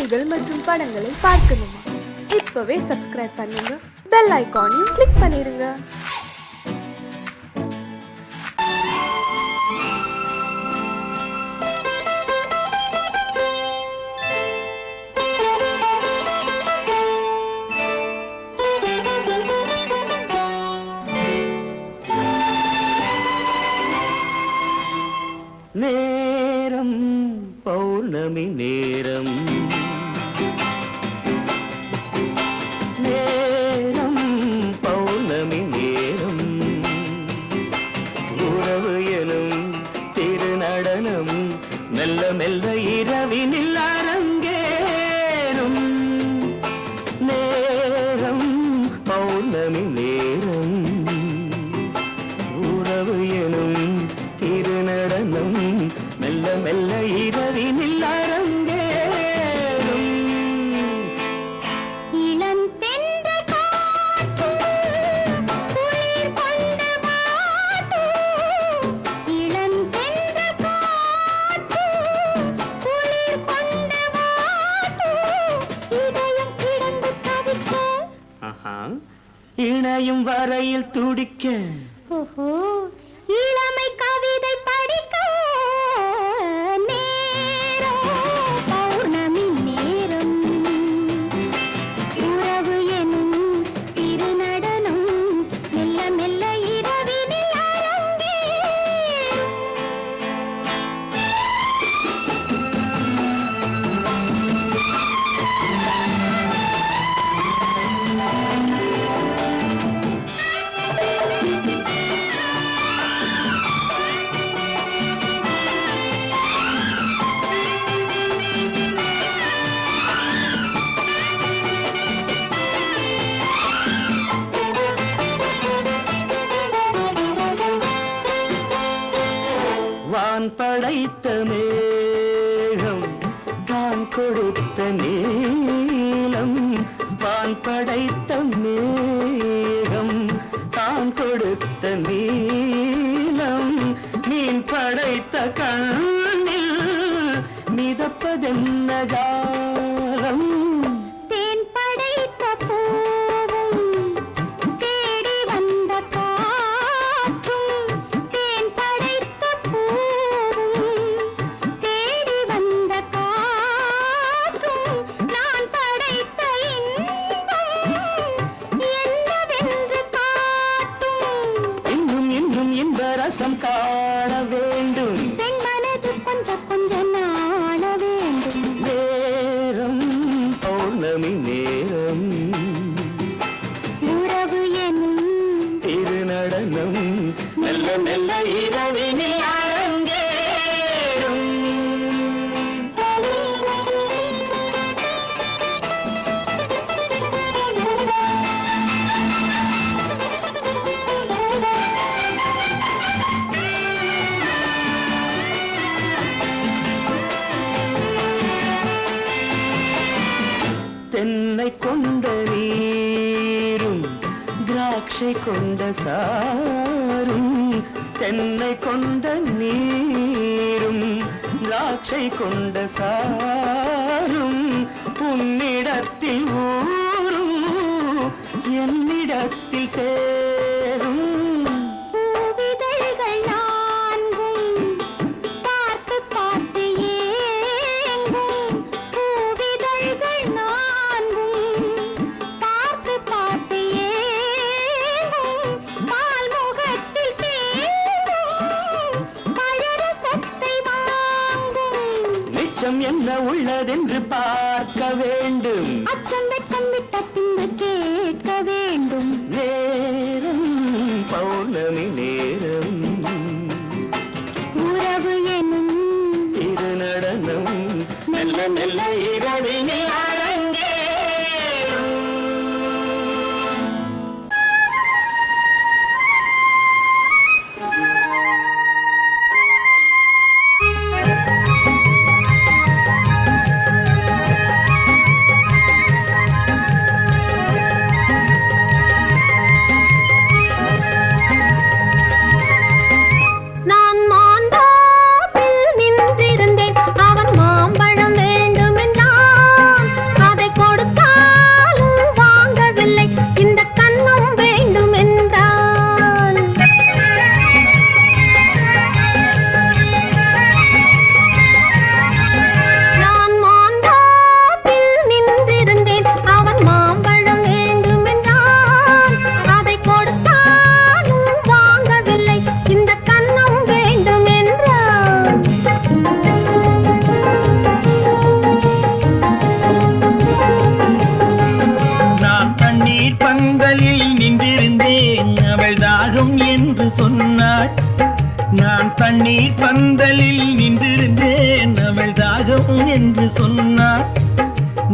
செய்திகள் மற்றும் படங்களை பார்க்கணுமா? இப்பவே சப்ஸ்கிரைப் பண்ணுங்க, பெல் ஐகானையும் கிளிக் பண்ணிருங்க. நேரம் பௌர்ணமி நேரம், நேரம் பௌர்ணமி நேரம், உறவு எனும் திருநடனம் மெல்ல மெல்ல இரவினில் அரங்கேறும். நேரம் பௌர்ணமி நேரம், உறவு எனும் திருநடனம் மெல்ல மெல்ல இரவினில் அரங்கேறும். இளம் தென்றல் காற்றும் குளிர் கொண்டு வாட்டும், இளம் தென்றல் காற்றும் குளிர் கொண்டு வாட்டும், இதயம் கிடந்து தவிக்க, இணையும் வரையில் துடிக்க, ஓஹோ இளமை கவிதை படிக்க. நேரம் பௌர்ணமி நேரம், உறவு எனும் திருநடனம் மெல்ல மெல்ல இரவினில் அரங்கேறும். வான் படைத்த மேகம் தான் கொடுத்த நீலம், வான் படைத்த மேகம் தான் கொடுத்த நீலம், மீன் படைத்த கண்ணில் மிதப்பதென்ன ஜாலம். தேன் படைத்த பூவும் தேடி வந்த காற்றும், தேன் படைத்த பூவும் தேடி வந்த காற்றும், நான் படைத்த இன்பம் என்னவென்று காட்டும். இன்னும் இன்னும் இந்த ரசம் காண வேண்டும், பெண் மனது கொஞ்சம் கொஞ்சம் நாண வேண்டும். நேரம் பௌர்ணமி நேரம், உறவு எனும் திருநடனம் மெல்ல மெல்ல இரவினில் அரங்கேறும். தென்னை கொண்ட நீரும் திராட்சை கொண்ட சாரும், தென்னை கொண்ட நீரும் திராட்சை கொண்ட சாரும், உன்னிடத்தில் ஊரும் என்னிடத்தில் சேரும். பூவிதழ்கள் நான்கும் பார்த்து பார்த்து ஏங்கும், பூவிதழ்கள் நான்கும் பார்த்து பார்த்து ஏங்கும், பால்முகத்தில் தேங்கும் பழரசத்தை வாங்கும். மிச்சம் என்ன உள்ளதென்று பார்க்க வேண்டும், அச்சம் வெட்கம் விட்ட பின்பு கேட்க வேண்டும். நேரம் பௌர்ணமி நேரம், உறவு எனும் திருநடனம் மெல்ல மெல்ல இரவினில் அரங்கேறும். நான் மாண்டாப்பில் நின்றிருந்தேன், அவன் மாம்பழம் வேண்டுமென்றான். தண்ணீர் பந்தலில் நின்றிருந்தேன் அவள் தாகம் என்று சொன்னாள்.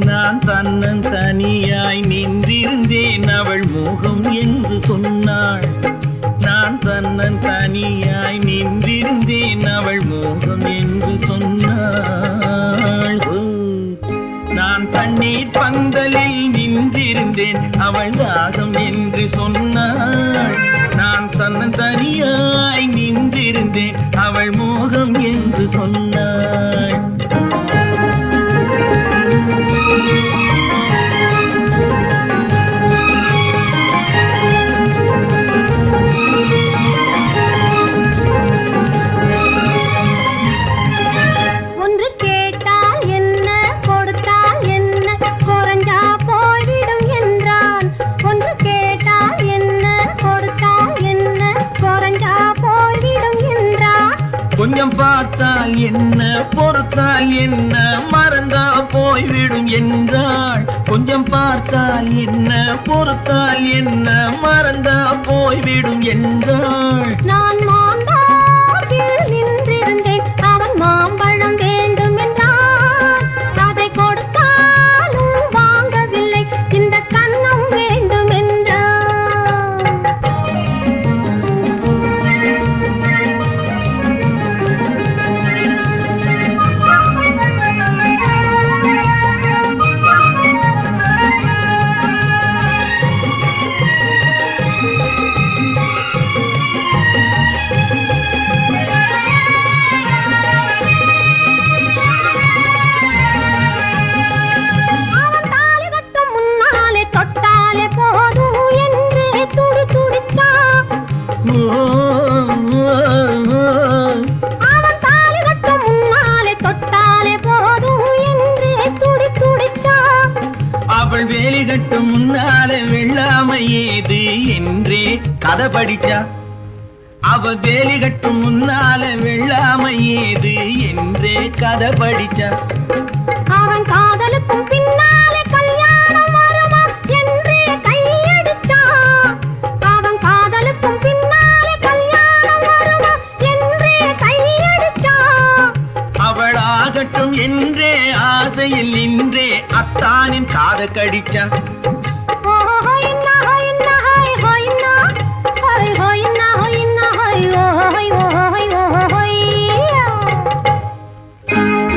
நான் தன்னன் தனியாய் நின்றிருந்தேன் அவள் மோகம் என்று சொன்னாள். நான் தன்னன் தனியாய் நின்றிருந்தேன் அவள் மோகம் என்று சொன்னாள். நான் தண்ணீர் பந்தலில் நின்றிருந்தேன் அவள் தாகம் என்று சொன்னாள். நான் தன்னன் தனியாய் நின்றிருந்தேன் அவள் மோகம் என்று சொன்னாள். கொஞ்சம் பார்த்தால் என்ன பொறுத்தால் என்ன மறந்தா போய்விடும் என்றாள். கொஞ்சம் பார்த்தால் என்ன பொறுத்தால் என்ன மறந்தா போய்விடும் என்றாள். நான் மாம்பழத்தில் நின்றிருந்தேன் அவன் மாம்பழம் வேண்டும் என்றான். அதை கொடுத்தாலும் வாங்கவில்லை இந்த கன்னம் வேண்டும் என்றான். அவள் வேலி கட்டும் முன்னாலே வெள்ளாமை ஏது என்றே கதை படிச்சா. அவள் வேலி கட்டும் முன்னாலே வெள்ளாமை ஏது என்றே கதை படிச்சா. அவன் காதலுக்கும் பின்னாலே கல்யாணம் வருமா என்றே கையடிச்சா. அவன் காதலுக்கும் பின்னாலே கல்யாணம் வருமா என்றே கையடிச்சா. அவள் ஆகட்டும் என்றே ஆசையில் நின்றே அத்தானின் காத கடிச்சா.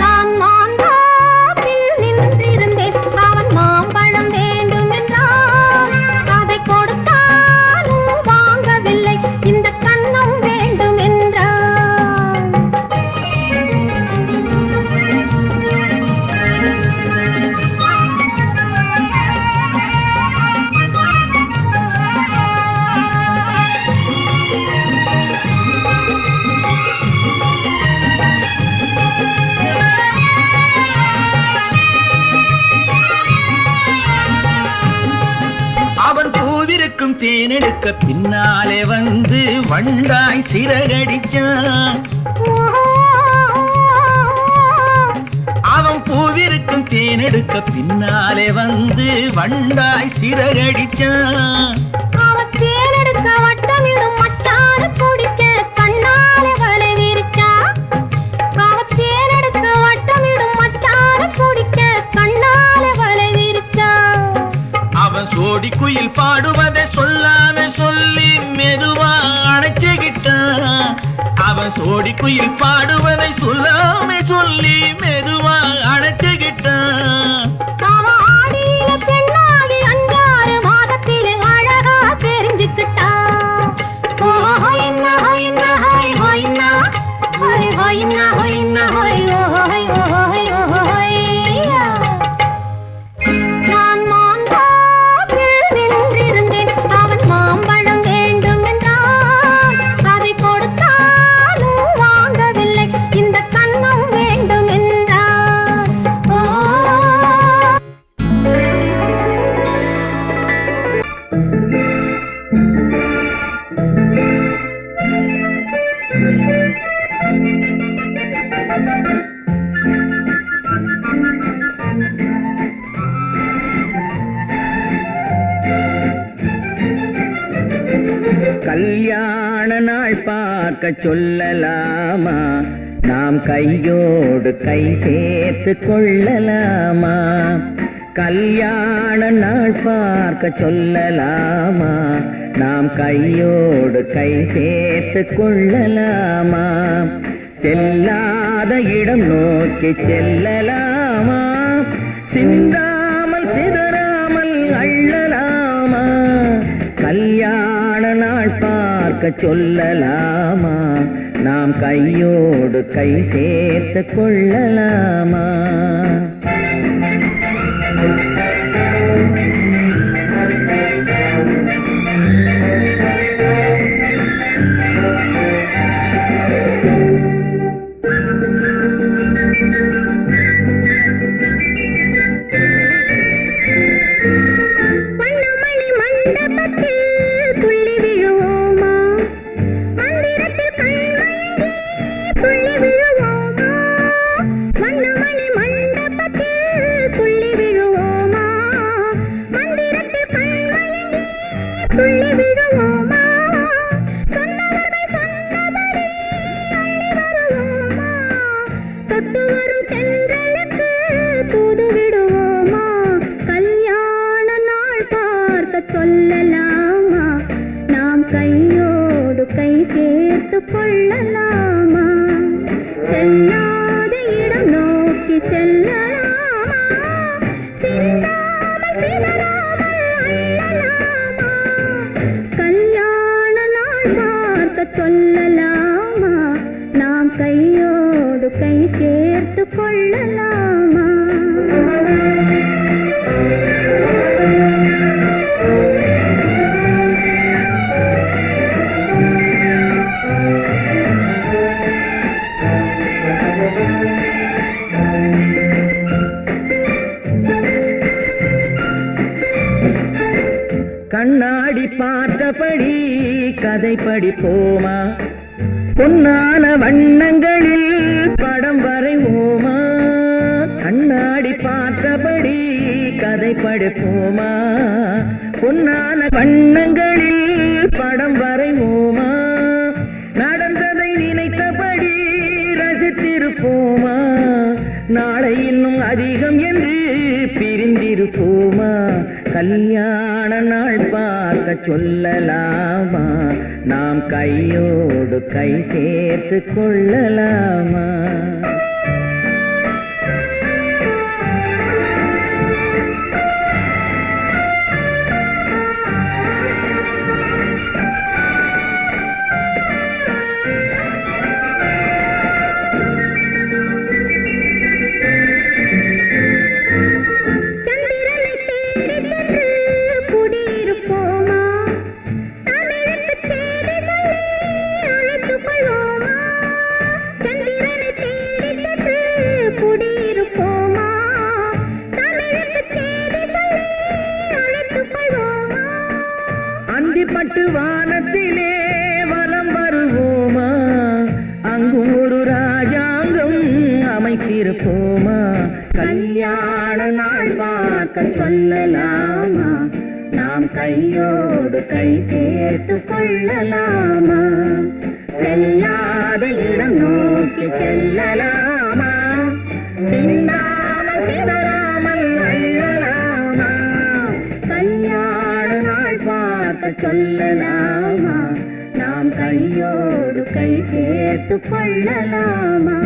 நான் மாம்பழத்தில் நின்றிருந்தேன் அவன் மாம்பழம் வேண்டும் என்றான். அதை கொடுத்தாலும் வாங்கவில்லை இந்த கன்னம் வேண்டும் என்றான். அவன் பூவிருக்கும் தேனெடுக்க பின்னாலே வந்து வண்டாய் சிறகடிச்சான். அவன் பூவிருக்கும் தேனெடுக்க பின்னாலே வந்து வண்டாய் சிறகடிச்சான். அவன் தேனெடுக்க வட்டமிடும் மட்டாறு குடிக்க கண்ணாலே வலை விரிச்சா. அவன் தேனெடுக்க வட்டமிடும் மட்டாறு குடிக்க கண்ணாலே வலை விரிச்சா. அவன் சோடி குயில் பாடுவதை சொல்லாம சொல்லி மெதுவா அணைச்சுக்கிட்டான். அவன் சோடி குயில் பாடுவதை சொல்லாம சொல்லி மெதுவா அணைச்சுக்கிட்டான். அவன் ஆடியில பெண்ணாகி 5-6 மாதத்திலே அழகா தெரிஞ்சுக்கிட்டான். ஹொய்னா ஹொய்னா ஹொய் ஹொய்னா ஹொய் ஹொய்னா ஹொய்னா ஹொய் ஹொய் ஹொய் ஹொய்யா. நான் மாம்பழத்தில் நின்றிருந்தேன் அவன் மாம்பழம் வேண்டும் என்றான். அதை கொடுத்தாலும் வாங்கவில்லை இந்த கன்னம் வேண்டும் என்றான். கல்யாண நாள் பார்த்து பார்க்க சொல்லலாமா? நாம் கையோடு கை சேர்த்து கொள்ளலாமா? கல்யாண நாள் பார்க்க சொல்லலாமா? நாம் கையோடு கை சேர்த்து கொள்ளலாமா? செல்லாத இடம் நோக்கி செல்லலாமா? சிந்தாமல் சிதறாமல் அள்ளலாமா? கல்யாண நாள் பார்க்க சொல்லலாமா? நாம் கையோடு கை சேர்த்து கொள்ளலாமா? கண்ணாடி பார்த்தபடி கதை படிப்போமா? பொன்னான வண்ணங்களில் படம் வரைவோமா? கண்ணாடி பார்த்தபடி கதை படிப்போமா? பொன்னான வண்ணங்களில் படம் வரைவோமா? நடந்ததை நினைத்தபடி ரசித்திருப்போமா? நாளை இன்னும் அதிகம் என்று பிரிந்திருப்போமா? கல்யாண நாள் பார்க்க சொல்லலாமா? நாம் கையோடு கை சேர்த்து கொள்ளலாமா? பட்டு வானத்திலே வலம் வருவோமா? அங்கு ஒரு ராஜாங்கம் அமைத்திருப்போமா? கல்யாண நாள் பார்க்க சொல்லலாமா? நாம் கையோடு கை சேர்த்து கொள்ளலாமா? செல்லாத இடம் நோக்கி செல்லலாமா? சிந்தாமல் சிதறாமல் அள்ளலாமா? கல்யாண நாள் பார்க்க சொல்லலாமா? நாம் கையோடு கை சேர்த்து கொள்ளலாமா?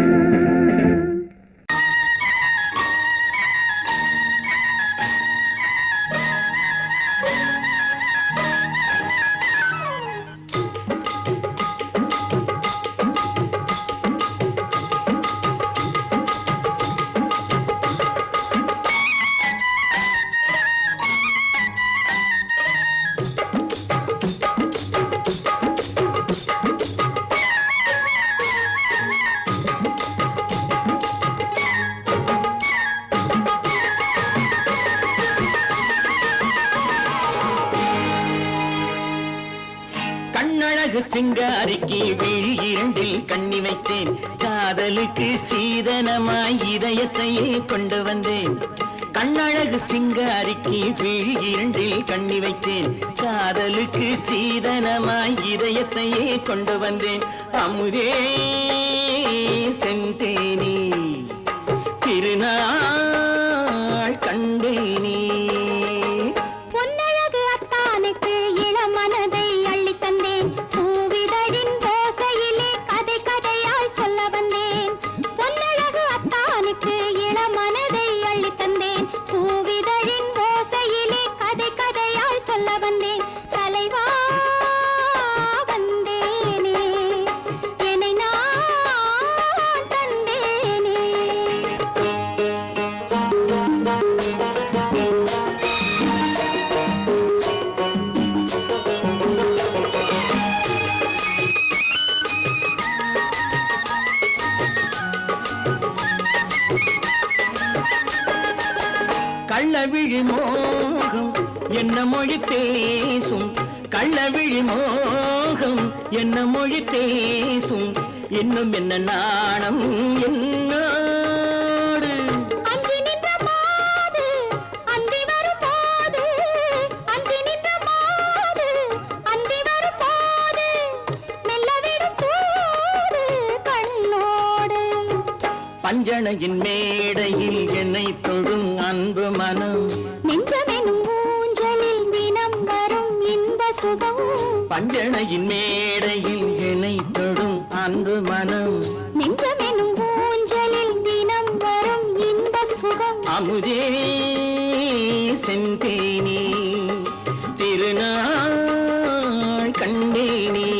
கண்ணழகு சிங்காரிக்கு விழி இரண்டில் கண்ணி வைத்தேன். காதலுக்கு சீதனமாய் இதயத்தையே கொண்டு வந்தேன். கண்ணழகு சிங்காரிக்கு விழி இரண்டில் கண்ணி வைத்தேன் காதலுக்கு சீதனமாய் இதயத்தையே கொண்டு வந்தேன் அமுதே செந்தேனே திருநாள் கண்டேனே பொன்னழகு அத்தானுக்கு இளமனதை அள்ளி தந்தேன் பூவிதழின் ஓசையிலே கதை கதையாய் சொல்ல வந்தேன் பொன்னழகு அத்தானுக்கு இளமனதை அள்ளி தந்தேன் பூவிதழின் ஓசையிலே கதை கதையாய் சொல்ல வந்தேன் தலைவா வந்தேனே என்னை நான் தந்தேனே கள்ளவிழி மோகம் என்ன மொழி பேசும் கள்ளவிழி மோகம் என்ன மொழி பேசும் இன்னும் என்ன நாணம் என்னோடு அஞ்சி நின்ற மாது அந்தி வரும் போது அஞ்சி நின்ற மாது அந்தி வரும் போது மெல்ல விடும் போது கண்ணோடு பஞ்சணையின் மேடையில் என்னை தொடும் அன்பு மனம் நெஞ்சமெனும் ஊஞ்சலில் தினம் வரும் இன்ப சுகம் பஞ்சணையின் மேடையில் என்னை தொடும் அன்பு மனம் நெஞ்சமெனும் ஊஞ்சலில் தினம் வரும் இன்ப சுகம் அமுதே செந்தேனே திருநாள் கண்டேனே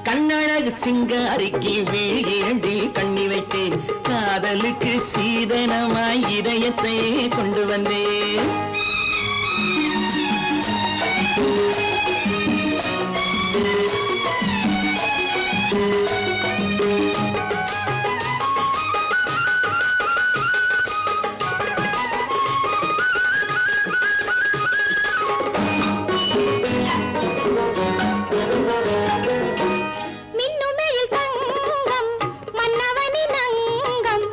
கண்ணழகு சிங்காரிக்கு விழி இரண்டில் கண்ணி வைத்தேன் காதலுக்கு சீதனமாய் இதயத்தை கொண்டு வந்தேன் மின்னுமெழில் தங்கம் மன்னவனின் அங்கம்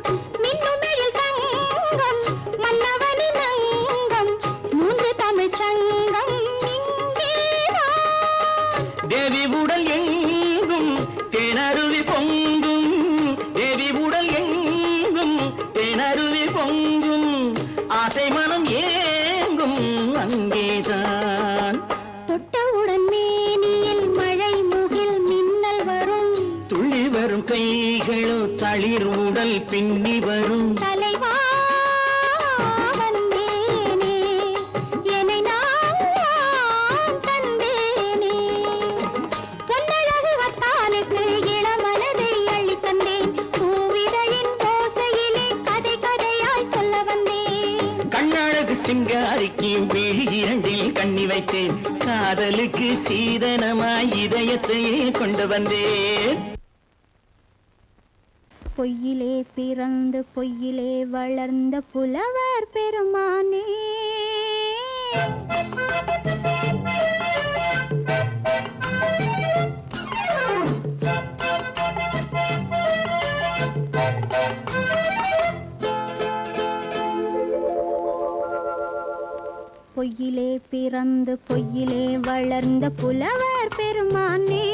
மின்னுமெழில் தங்கம் மன்னவனின் அங்கம் மூன்று தமிழ்ச் சங்கம் இங்கேதான் தேவி உடல் எங்கும் தேனருவி பொங்கும் தேவி உடல் எங்கும் தேனருவி பொங்கும் ஆசை மனம் ஏங்கும் அங்கேதான் தொட்டவுடன் மேனியில் மழை முகில் மின்னல் வரும் துள்ளி வரும் கைகளோ தளிர் உடல் பின்னி வரும் தலைவா வந்தேனே என்னை நான் தந்தேனே பொன்னழகு அத்தானுக்கு இளமனதை அள்ளி தந்தேன் பூவிதழின் ஓசையிலே கதை கதையாய் சொல்ல வந்தேன் கண்ணழகு சிங்காரிக்கு விழி இரண்டில் கண்ணி வைத்தேன் காதலுக்கு சீதனமாய் இதயத்தையே கொண்டு வந்தேன் பொய்யிலே பிறந்து பொய்யிலே வளர்ந்த புலவர் பெருமானே பொய்யிலே பிறந்து பொய்யிலே வளர்ந்த புலவர் பெருமானே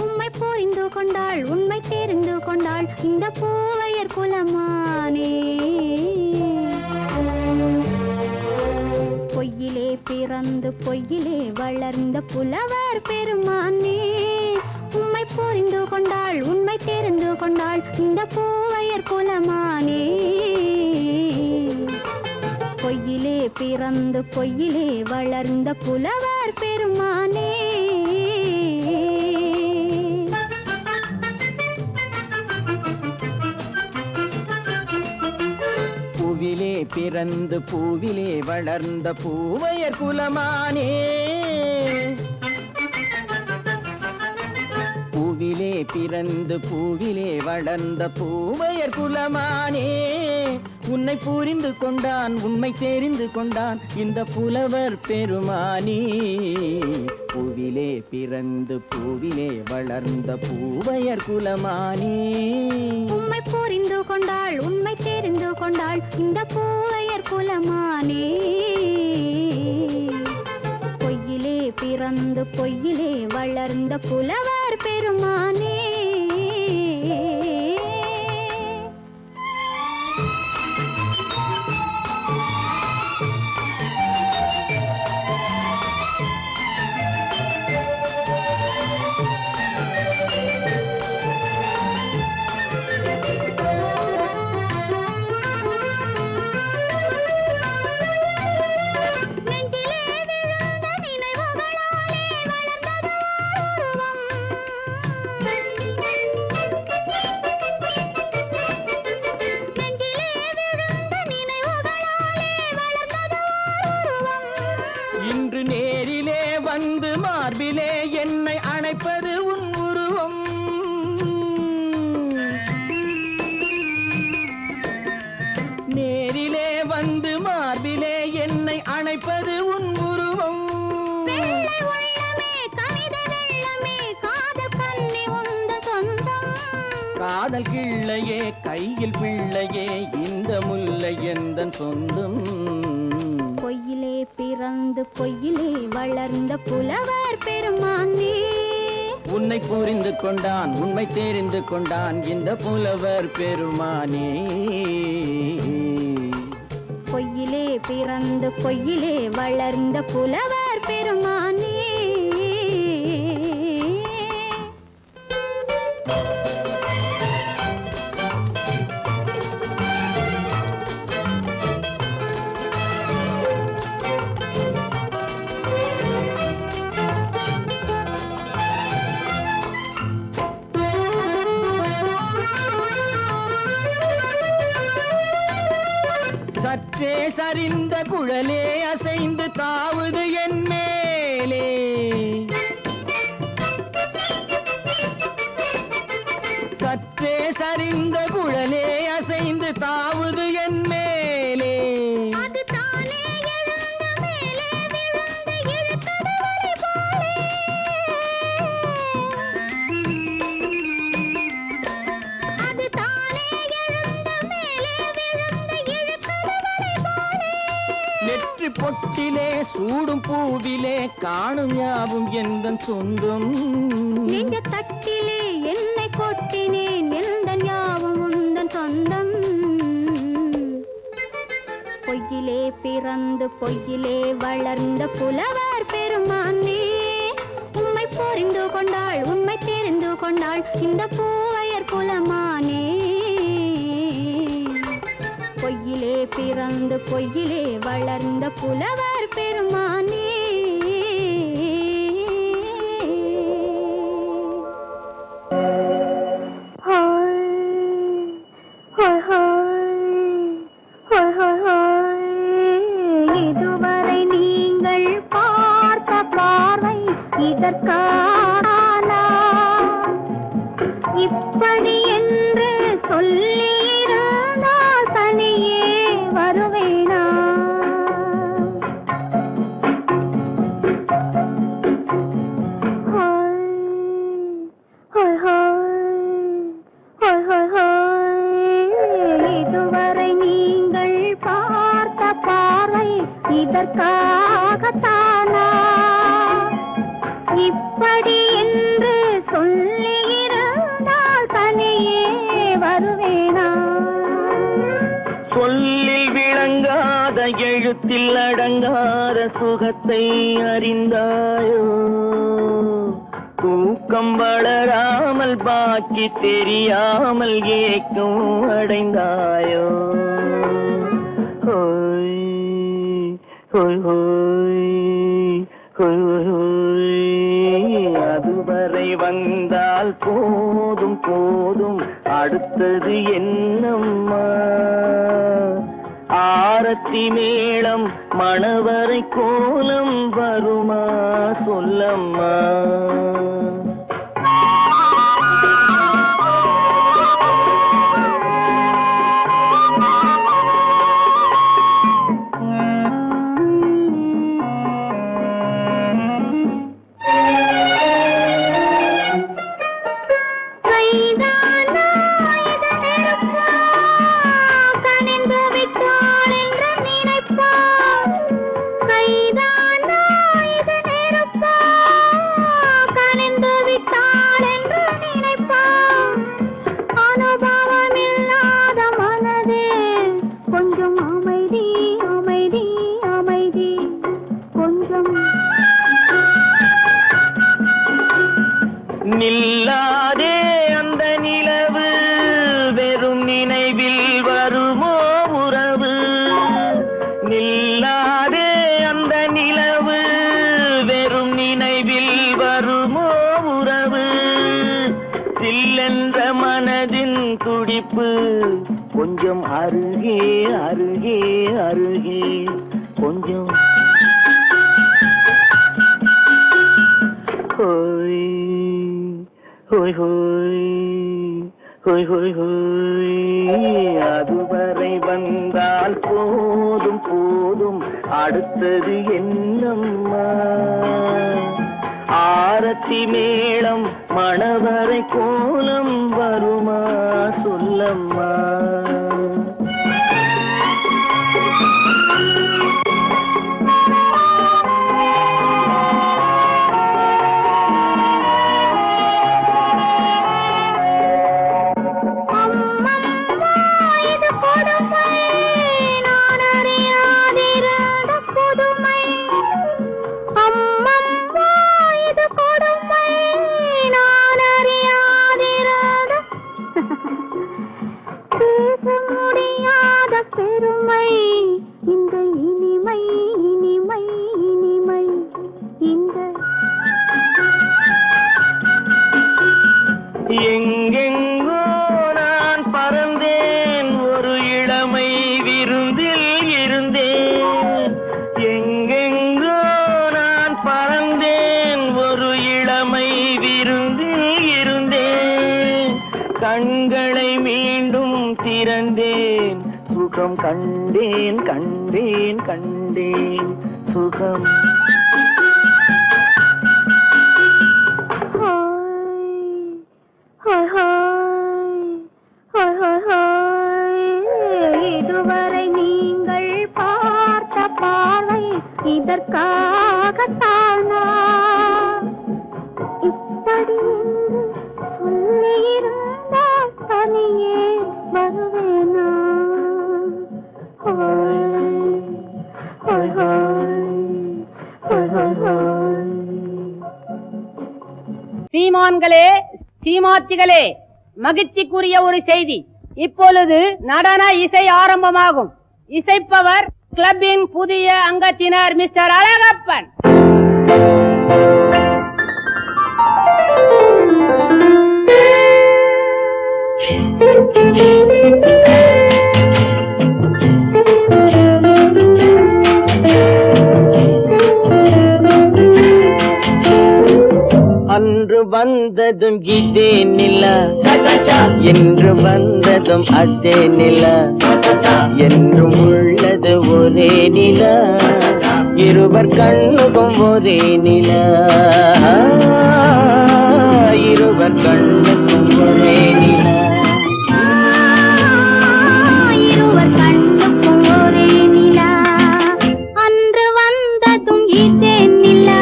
உம்மை புரிந்து கொண்டாள் உண்மை தெரிந்து கொண்டாள் இந்த பூவையர் குலமானே பொய்யிலே பிறந்து பொய்யிலே வளர்ந்த புலவர் பெருமானே உம்மை புரிந்து கொண்டாள் உண்மை தெரிந்து கொண்டாள் இந்த பூவையர் குலமானே பொய்யிலே பிறந்து பொய்யிலே வளர்ந்த புலவர் பெருமானே பூவிலே பிறந்து பூவிலே வளர்ந்த பூவையர் குலமானே பூவிலே பிறந்து பூவிலே வளர்ந்த பூவையர் குலமானே உன்னை புரிந்து கொண்டான் உண்மை தெரிந்து கொண்டான் இந்த புலவர் பெருமானே பூவிலே பிறந்து பூவிலே வளர்ந்த பூவையர் குலமானே உம்மை புரிந்து கொண்டாள் உண்மை தெரிந்து கொண்டாள் இந்த பூவையர் பிறந்து பொய்யிலே வளர்ந்த புலவர் பெருமானே. இன்று நேரிலே வந்து மார்பிலே என்னை அணைப்பது உன் உருவம். நேரிலே வந்து மார்பிலே என்னை அணைப்பது உன் உருவம். காதல் கிள்ளையே கையில் பிள்ளையே இந்த முல்லை எந்தன் சொந்தம். பொய்யிலே பிறந்து பொய்யிலே வளர்ந்த புலவர் பெருமானே. உன்னை புரிந்து கொண்டான் உண்மை தெரிந்து கொண்டான் இந்த புலவர் பெருமானே. பொய்யிலே பிறந்து பொய்யிலே வளர்ந்த புலவர் பெருமானே. சற்றே சரிந்த குழலே அசைந்து தாவுது என் மேலே. சற்றே சரிந்த குழலே அசைந்து தாவுது என் மேலே. நெற்றி பொட்டிலே சூடும் பூவிலே காணும் யாவும் எந்தன் சொந்தம். நெஞ்ச தட்டிலே என்னை கொட்டினேன் எந்தன் யாவும் உந்தன் சொந்தம். பொய்யிலே பிறந்து பொய்யிலே வளர்ந்த புலவர் பெருமானே. உம்மை புரிந்து கொண்டாள் உண்மை தெரிந்து கொண்டாள் இந்த பூவையர் குலமானே. பொய்யிலே பிறந்து பொய்யிலே வளர்ந்த புலவர் பெருமானே. இதுவரை நீங்கள் பார்த்த பார்வை இதற்கானா இப்படி என்று சொல்லியிருந்தால் தனியே வருவேனா. இதுவரை நீங்கள் பார்த்த பார்வை இதற்காகத்தானா இப்படி என்று சொல்லியிருந்தால் தனியே வருவேனா. சொல்லில் விளங்காத எழுத்தில் அடங்காத சுகத்தை அறிந்தாயோ. தூக்கம் வளராமல் பாக்கி தெரியாமல் ஏக்கம் அடைந்தாயோ. ஹோய் ஹோய் ஹோய் ஹோய் ஹோய். அதுவரை வந்தால் போதும் போதும் அடுத்தது என்னம்மா. ஆரத்தி மேளம் மணவரை கோலம் வருமா சொல்லம்மா. கைதானா இது நெருப்பா கொஞ்சம் அருகே அருகே அருகே கொஞ்சம் ஹோய் ஹோய் ஹோய் ஹோய் ஹோய் ஹோய் அதுவரை வந்தால் போதும் போதும் அடுத்தது என்னம்மா ஆரத்தி மேளம் மணவரை கோலம் வருமா சொல்லம்மா பெருமை இந்த இனிமை இனிமை இனிமை இந்த எங்கெங்கோ நான் பறந்தேன் ஒரு இளமை விருந்தில் இருந்தேன் எங்கெங்கோ நான் பறந்தேன் ஒரு இளமை விருந்தில் இருந்தேன் கண்களை மீண்டும் திறந்தேன் சுகம் கண்டேன் கண்டேன் கண்டேன் சுகம் இதுவரை நீங்கள் பார்த்த பார்வை இதற்காகத்தானா இப்படி சொல்லியிருந்தால் தனியே வருவேனா சீமான்களே சீமாத்திகளே மகிழ்ச்சிக்குரிய ஒரு செய்தி. இப்பொழுது நடன இசை ஆரம்பமாகும். இசைப்பவர் கிளப்பின் புதிய அங்கத்தினர் மிஸ்டர் அழகப்பன். அன்று வந்ததும் இதே நிலா என்று வந்ததும் அதே நிலா என்றும் உள்ளது ஒரே நிலா இருவர் கண்ணுக்கும் ஒரே நிலா இருவர் கண்ணுக்கும் ஒரே நிலா இருவர் கண்ணுக்கும் ஒரே நிலா அன்று வந்ததும் இதே நிலா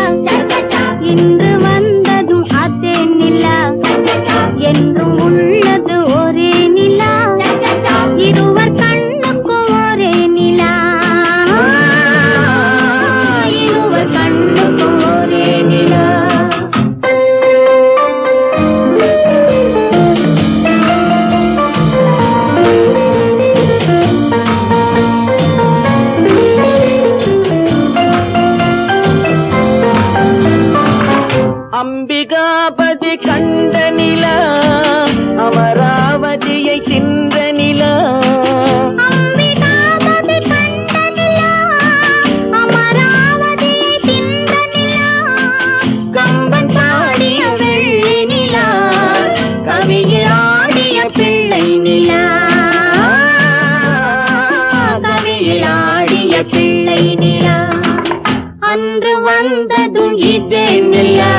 இன்று வந்ததும் அதே நிலா என்றும் உள்ளது ஒரே நிலா இருவர் கண்ணுக்கும் ஒரே நிலா இருவர் கண்ணுக்கும் ஒரே நிலா அம்பிகாபதி கண்ட நிலா அமராவதியை தின்ற நிலா அம்பிகாபதி கண்ட நிலா அமராவதியை தின்ற நிலா கம்பன் பாடிய வெள்ளி நிலா கவியில் ஆடிய பிள்ளை நிலா கவியில் ஆடிய பிள்ளை நிலா அன்று வந்ததும் இதே நிலா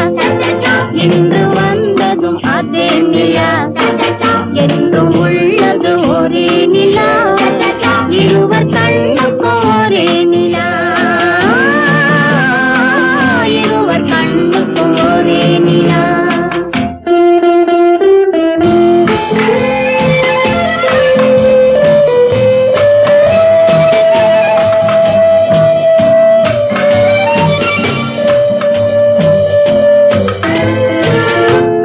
இன்று வந்ததும் அதே நிலா என்றும் உள்ளது ஒரே நிலா இருவர் கண்ணுக்கும் ஒரே நிலா இருவர் கண்ணுக்கும் ஒரே நிலா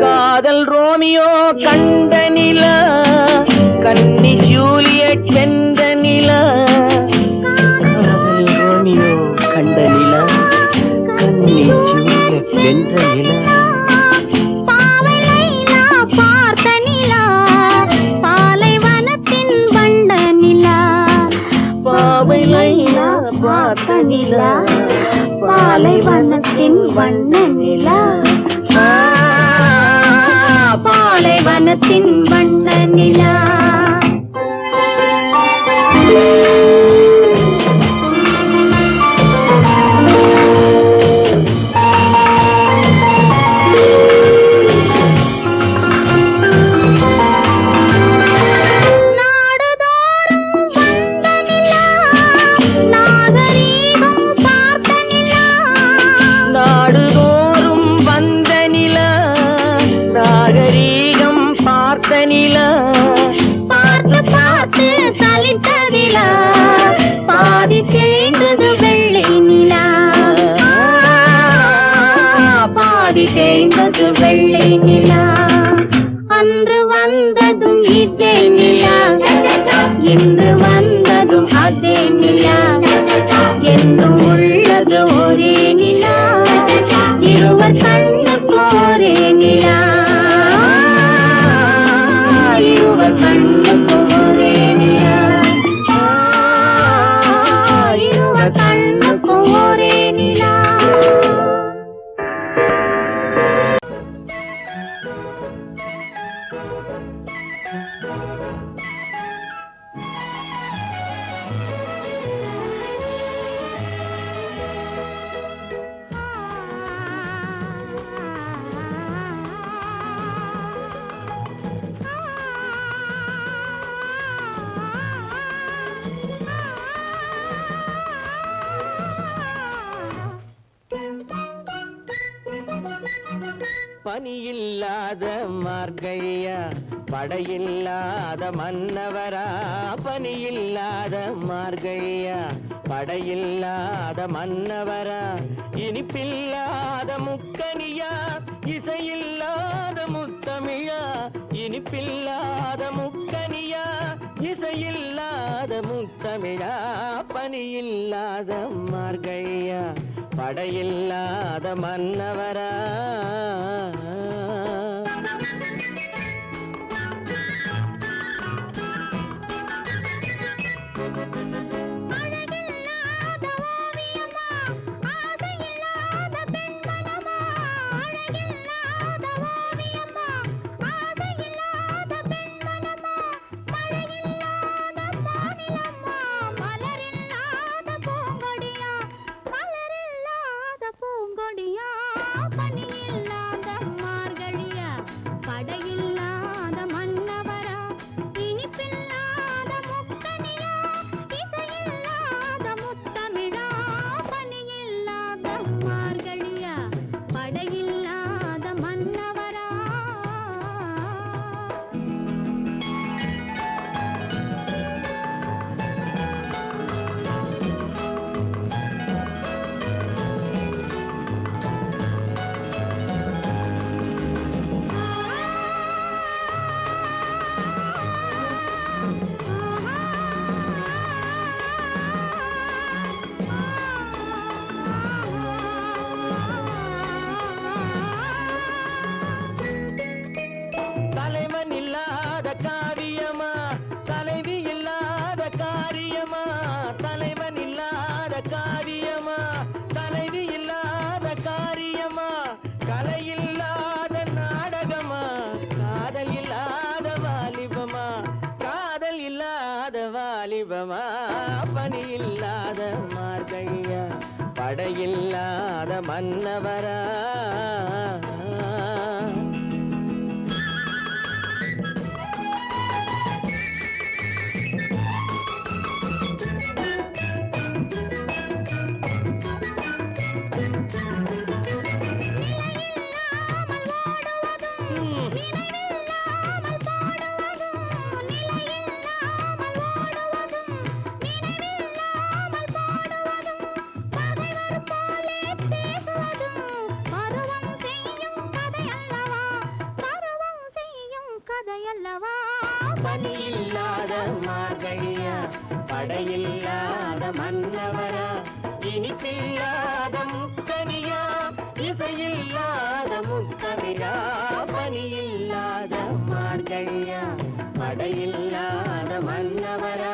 காதல் ரோமியோ கண்ட நிலா பார்த்த நிலா பாலைவனத்தின் வண்ண நிலா பாலைவனத்தின் வண்ண நிலா பார்த்து பார்த்து சலித்ததிலா பாதி தேய்ந்தது வெள்ளை நிலா பாதி தேய்ந்தது வெள்ளை நிலா அன்று வந்ததும் இதே நிலா இன்று வந்ததும் அதே நிலா என்றும் உள்ளது ஒரே நிலா இருவர் கண்ணுக்கு ஒரே நிலா இருவர் கண்ணுக்கு ஒரே நிலா இருவர் கண்ணுக்கு ஒரே நிலா பனியில்லாத மார்கழியா படையில்லாத மன்னவரா பனியில்லாத மார்கழியா படையில்லாத மன்னவரா இனிப்பில்லாத முக்கனியா இசையில்லாத முத்தமிழா இனிப்பில்லாத முக்கனியா இசையில்லாத முத்தமிழா பனியில்லாத மார்கழியா படையில்லாத மன்னவரா வாலிபமா பனியில்லாத மார்கழியா படையில்லாத மன்னவரா பனியில்லாத மார்கழியா படையில்லாத மன்னவரா இனிப்பில்லாத முக்கனியா இசையில்லாத முத்தமிழா பனியில்லாத மார்கழியா படையில்லாத மன்னவரா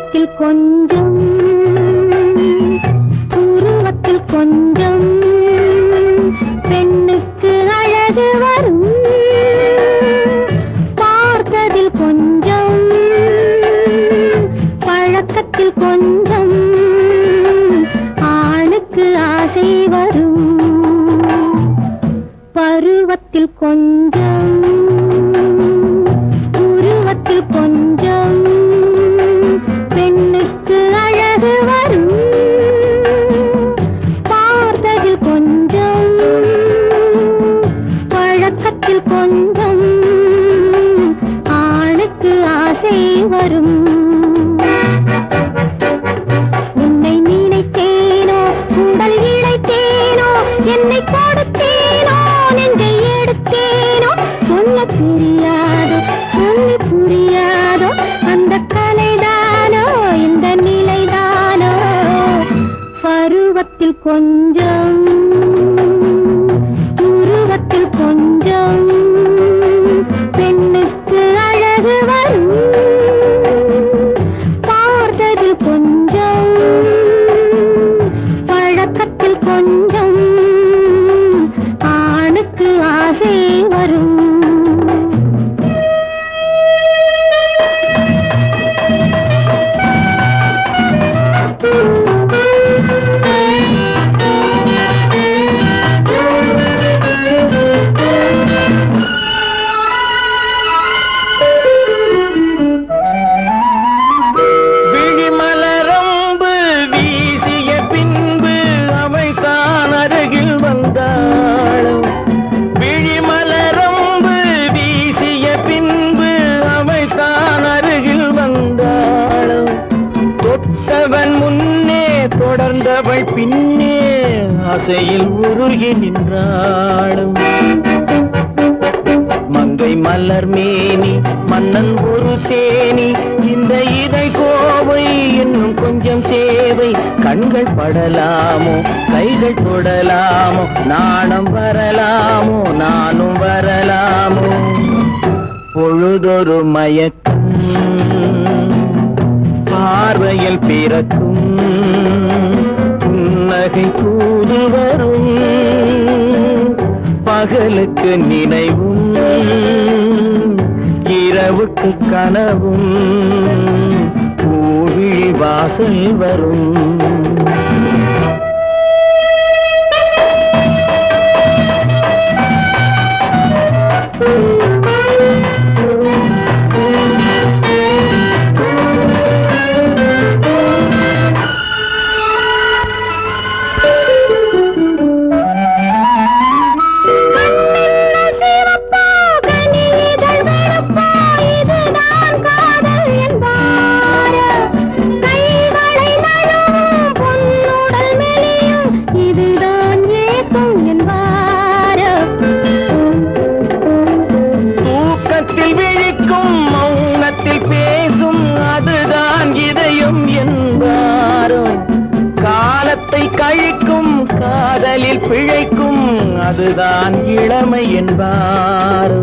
உருவத்தில் கொஞ்சம் உருவத்தில் கொஞ்சம் பெண்ணுக்கு அழகு வரும் பார்த்ததில் கொஞ்சம் பழக்கத்தில் கொஞ்சம் ஆணுக்கு ஆசை வரும் பருவத்தில் கொஞ்சம் உருவத்தில் கொஞ்சம் பெண்ணுக்கு அழகு வரும் பார்த்ததில் கொஞ்சம் பழக்கத்தில் கொஞ்சம் ஆணுக்கு ஆசை வரும் உன்னை நினைத்தேனோ உடல் இழைத்தேனோ என்னை கொடுத்தேனோ நெஞ்சை எடுத்தேனோ சொல்ல தெரியாதோ சொல்லி புரியாதோ அந்த கலைதானோ இந்த நிலைதானோ பருவத்தில் கொஞ்சம் உருவத்தில் கொஞ்சம் பெண்ணுக்கு அழகு வரும் பார்த்ததில் கொஞ்சம் பழக்கத்தில் கொஞ்சம் ஆணுக்கு ஆசை வரும் விழிமலரம்பு வீசிய பின்பு அவை தான் அருகில் வந்தாள் விழிமலரம்பு வீசிய பின்பு அவை தான் அருகில் வந்தாள் தொட்டவன் முன்னே தொடர்ந்தவள் பின்னே ஆசையில் உருகி நின்றாளும் மங்கை மலர் மேனி மன்னன் ஒரு தேனி இந்த இதை கோவை இன்னும் கொஞ்சம் சேவை கண்கள் படலாமோ கைகள் தொடலாமோ நாணம் வரலாமோ நானும் வரலாமோ பொழுதொரு மயக்கம் பார்வையில் பிறக்கும் புன்னகை தூது வரும் பகலுக்கு நினைவும் இரவுக்கு கனவும் பூவிழி வாசல் வரும் கழிக்கும் காதலில் பிழைக்கும் அதுதான் இளமை என்பாரோ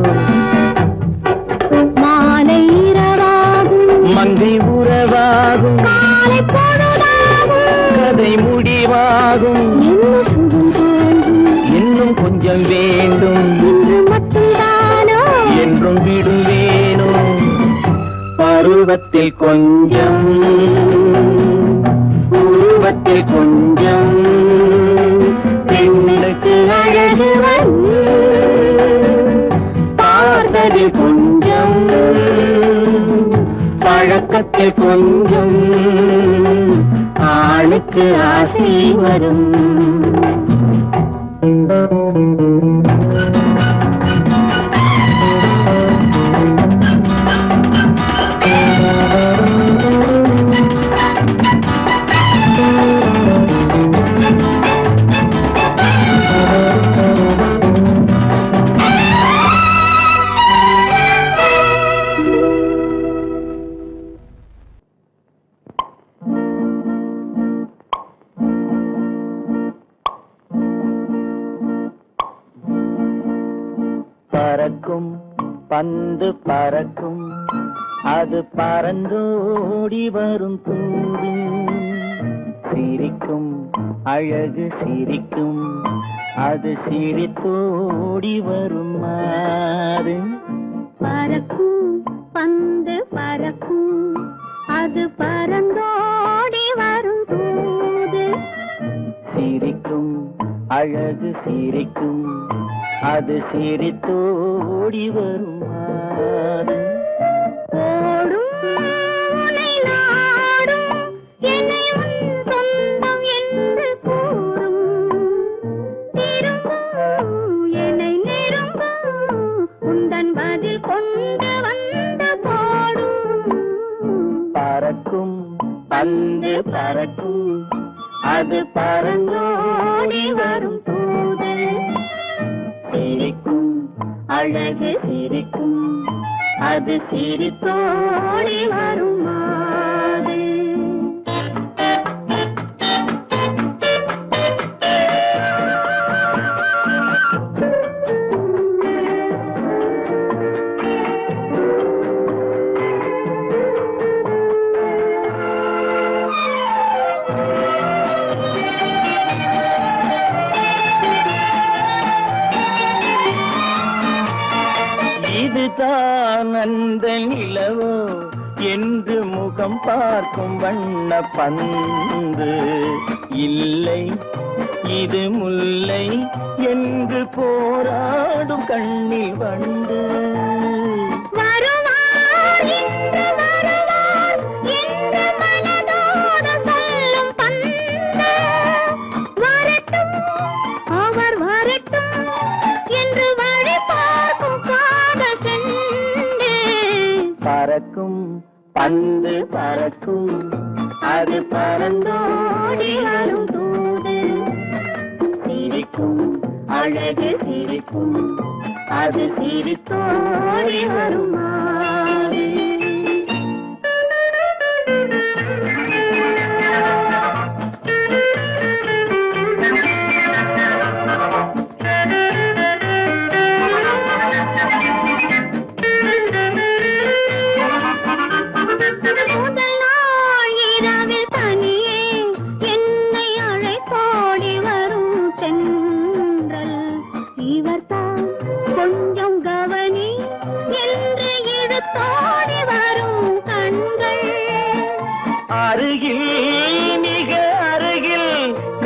மாலை இரவாகும் மங்கை உறவாகும் காலை பொழுதாகும் கதை முடிவாகும் என்ன சுகம் தோன்றும் இன்னும் கொஞ்சம் வேண்டும் இன்று மட்டும்தானோ என்றும் விடுவேனோ பருவத்தில் கொஞ்சம் உருவத்தில் கொஞ்சம் பெண்ணுக்கு அழகு வரும் பார்த்ததில் கொஞ்சம் பழக்கத்தில் கொஞ்சம் ஆணுக்கு ஆசை வரும் பறக்கும் பந்து பறக்கும் அது பறந்தோடி வரும் தூது சிரிக்கும் அழகு சிரிக்கும் அது சிரித்தோடி வரும் மாறு பறக்கும் பந்து பறக்கும் அது பறந்தோடி வரும் தூது சிரிக்கும் அழகு சிரிக்கும் அது சிரித்தோடி வரும் மாறு ஓடும் உன்னை நாடும் என்னை உன் சொந்தம் என்று கூறும் திரும்பும் என்னை நெருங்கும் உந்தன் பதில் கொண்டு வந்து போடும் பறக்கும் பந்து பறக்கும் அது பறந்தோடி வரும் தூது சிரிக்கும் அழகு சிரிக்கும் அது சிரித்தோடி வரும் மாது இதுதான் அந்த நிலவோ என்று முகம் பார்க்கும் வண்ண பந்து இல்லை இது முல்லை என்று போராடும் கண்ணில் வண்டு வருவார் இன்று வருவார் என்று மனதோடு சொல்லும் பந்து வரட்டும் அவர் வரட்டும் என்று வழி பார்க்கும் காதல் செண்டு பறக்கும் பந்து பறக்கும் அது பறந்தோடி வரும் தூது சிரிக்கும் அழகு சிரிக்கும் அது சிரித்தோடி வரும் மாறு முதல் நாள் இரவில் தனியே என்னை அழைத்தோடி வரும் தென்றல் இவர்தான் கொஞ்சம் கவனி என்று இழுத்தோடி வரும் கண்கள் அருகில் மிக அருகில்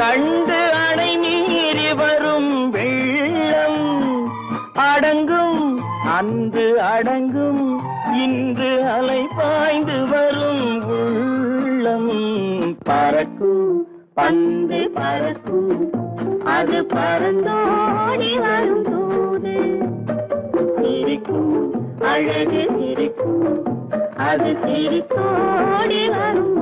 கண்டு அணை மீறி வரும் வெள்ளம் அடங்கும் அன்று அடங்கும் இன்று அலை பாய்ந்து வரும் உள்ளம் பறக்கும் பந்து பறக்கும் அது பறந்தோடி வரும் தூது சிரிக்கும் அழகு சிரிக்கும் அது சிரித்தோடி வரும்